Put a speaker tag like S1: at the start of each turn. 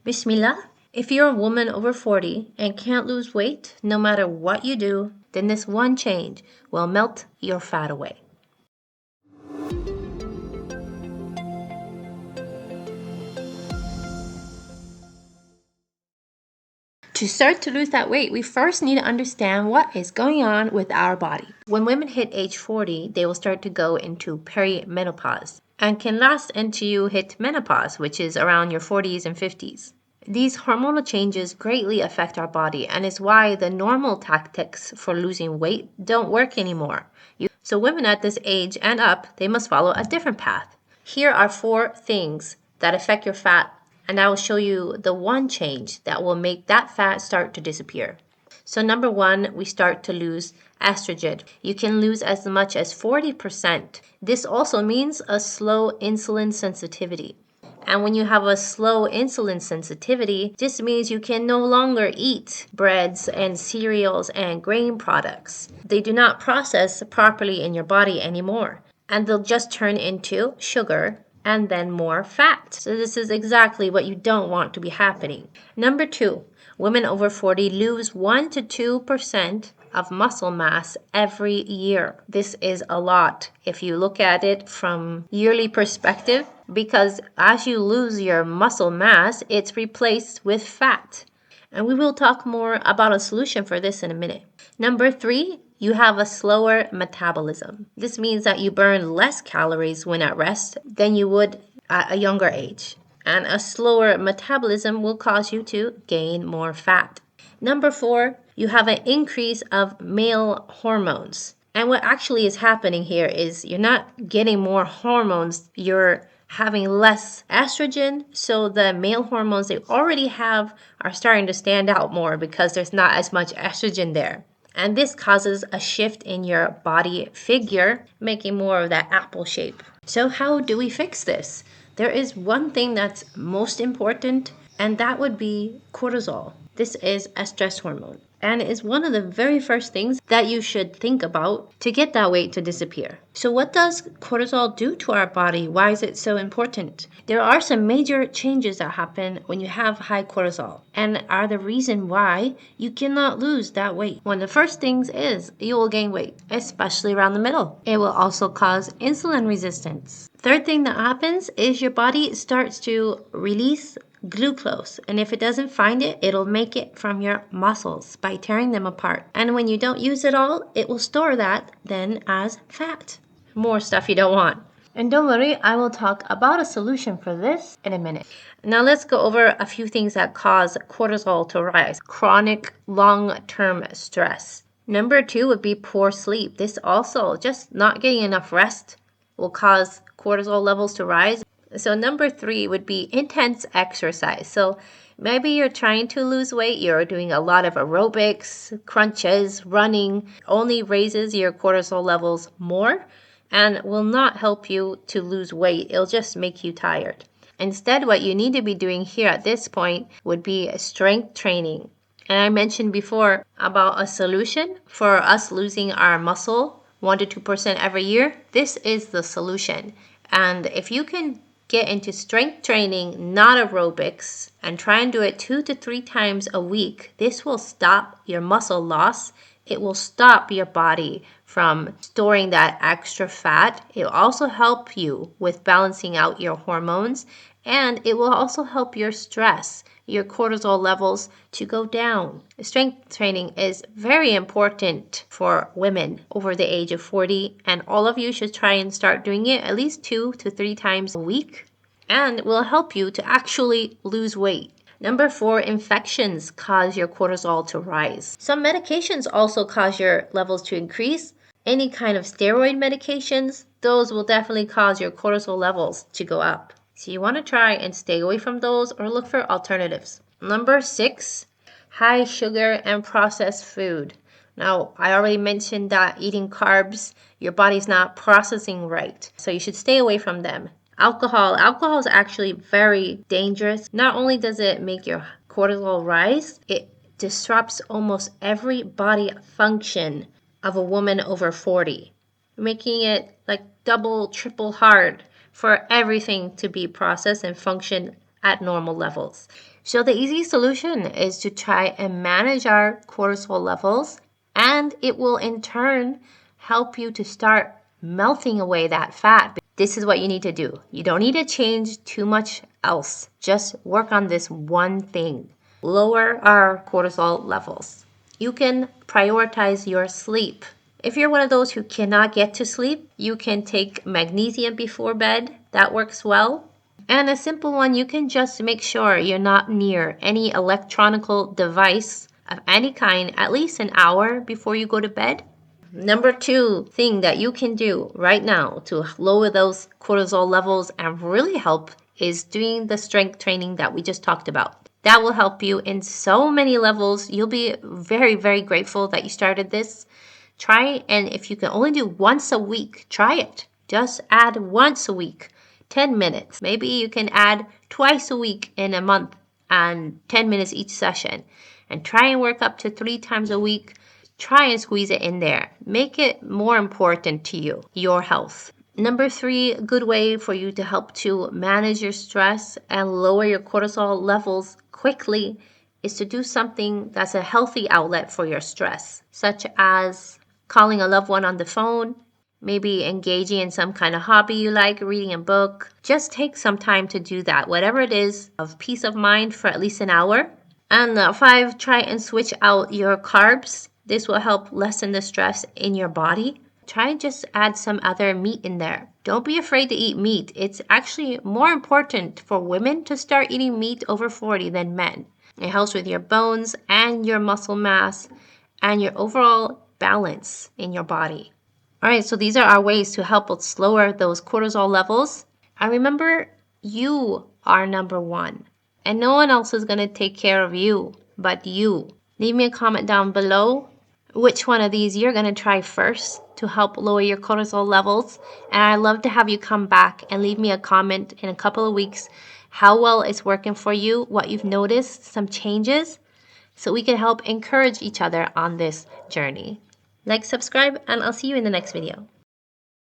S1: Bismillah. If you're a woman over 40 and can't lose weight, no matter what you do, then this one change will melt your fat away. To start to lose that weight, we first need to understand what is going on with our body. When women hit age 40, they will start to go into perimenopause and can last until you hit menopause, which is around your 40s and 50s. These hormonal changes greatly affect our body and is why the normal tactics for losing weight don't work anymore. So women at this age and up, they must follow a different path. Here are 4 things that affect your fat, and I will show you the one change that will make that fat start to disappear. So number 1, we start to lose estrogen. You can lose as much as 40%. This also means a slow insulin sensitivity. And when you have a slow insulin sensitivity, this means you can no longer eat breads and cereals and grain products. They do not process properly in your body anymore, and they'll just turn into sugar and then more fat. So this is exactly what you don't want to be happening. Number 2, women over 40 lose 1 to 2% of muscle mass every year. This is a lot if you look at it from yearly perspective, because as you lose your muscle mass, it's replaced with fat. And we will talk more about a solution for this in a minute. Number 3, you have a slower metabolism. This means that you burn less calories when at rest than you would at a younger age. And a slower metabolism will cause you to gain more fat. Number 4, you have an increase of male hormones. And what actually is happening here is you're not getting more hormones, you're having less estrogen. So the male hormones they already have are starting to stand out more because there's not as much estrogen there. And this causes a shift in your body figure, making more of that apple shape. So how do we fix this? There is one thing that's most important, and that would be cortisol. This is a stress hormone and is one of the very first things that you should think about to get that weight to disappear. So what does cortisol do to our body? Why is it so important? There are some major changes that happen when you have high cortisol and are the reason why you cannot lose that weight. One of the first things is you will gain weight, especially around the middle. It will also cause insulin resistance. Third thing that happens is your body starts to release glucose, and if it doesn't find it, it'll make it from your muscles by tearing them apart. And when you don't use it all, it will store that then as fat. More stuff you don't want. And don't worry, I will talk about a solution for this in a minute. Now let's go over a few things that cause cortisol to rise. Chronic long-term stress. Number 2 would be poor sleep. This also, just not getting enough rest will cause cortisol levels to rise. So number 3 would be intense exercise. So maybe you're trying to lose weight, you're doing a lot of aerobics, crunches, running, only raises your cortisol levels more and will not help you to lose weight. It'll just make you tired. Instead, what you need to be doing here at this point would be strength training. And I mentioned before about a solution for us losing our muscle 1 to 2% every year. This is the solution. And if you can get into strength training, not aerobics, and try and do it 2 to 3 times a week, this will stop your muscle loss. It will stop your body from storing that extra fat. It will also help you with balancing out your hormones, and it will also help your stress, your cortisol levels to go down. Strength training is very important for women over the age of 40, and all of you should try and start doing it at least 2 to 3 times a week, and it will help you to actually lose weight. Number 4, infections cause your cortisol to rise. Some medications also cause your levels to increase. Any kind of steroid medications, those will definitely cause your cortisol levels to go up. So you want to try and stay away from those or look for alternatives. Number 6, high sugar and processed food. Now, I already mentioned that eating carbs, your body's not processing right. So you should stay away from them. Alcohol is actually very dangerous. Not only does it make your cortisol rise, it disrupts almost every body function of a woman over 40, making it like double, triple hard for everything to be processed and function at normal levels. So the easy solution is to try and manage our cortisol levels, and it will in turn help you to start melting away that fat. This is what you need to do. You don't need to change too much else. Just work on this one thing. Lower our cortisol levels. You can prioritize your sleep. If you're one of those who cannot get to sleep, you can take magnesium before bed. That works well. And a simple one, you can just make sure you're not near any electronical device of any kind at least an hour before you go to bed. Number 2 thing that you can do right now to lower those cortisol levels and really help is doing the strength training that we just talked about. That will help you in so many levels. You'll be very, very grateful that you started this. Try, and if you can only do once a week, try it. Just add once a week, 10 minutes. Maybe you can add twice a week in a month and 10 minutes each session. And try and work up to 3 times a week. Try and squeeze it in there. Make it more important to you, your health. Number 3, good way for you to help to manage your stress and lower your cortisol levels quickly is to do something that's a healthy outlet for your stress, such as calling a loved one on the phone, maybe engaging in some kind of hobby you like, reading a book. Just take some time to do that, whatever it is, of peace of mind for at least an hour. And 5, try and switch out your carbs. This will help lessen the stress in your body. Try and just add some other meat in there. Don't be afraid to eat meat. It's actually more important for women to start eating meat over 40 than men. It helps with your bones and your muscle mass and your overall balance in your body. All right, so these are our ways to help us lower those cortisol levels. And remember, you are number 1. And no one else is going to take care of you but you. Leave me a comment down below which one of these you're going to try first to help lower your cortisol levels. And I'd love to have you come back and leave me a comment in a couple of weeks how well it's working for you, what you've noticed, some changes, so we can help encourage each other on this journey. Like, subscribe, and I'll see you in the next video.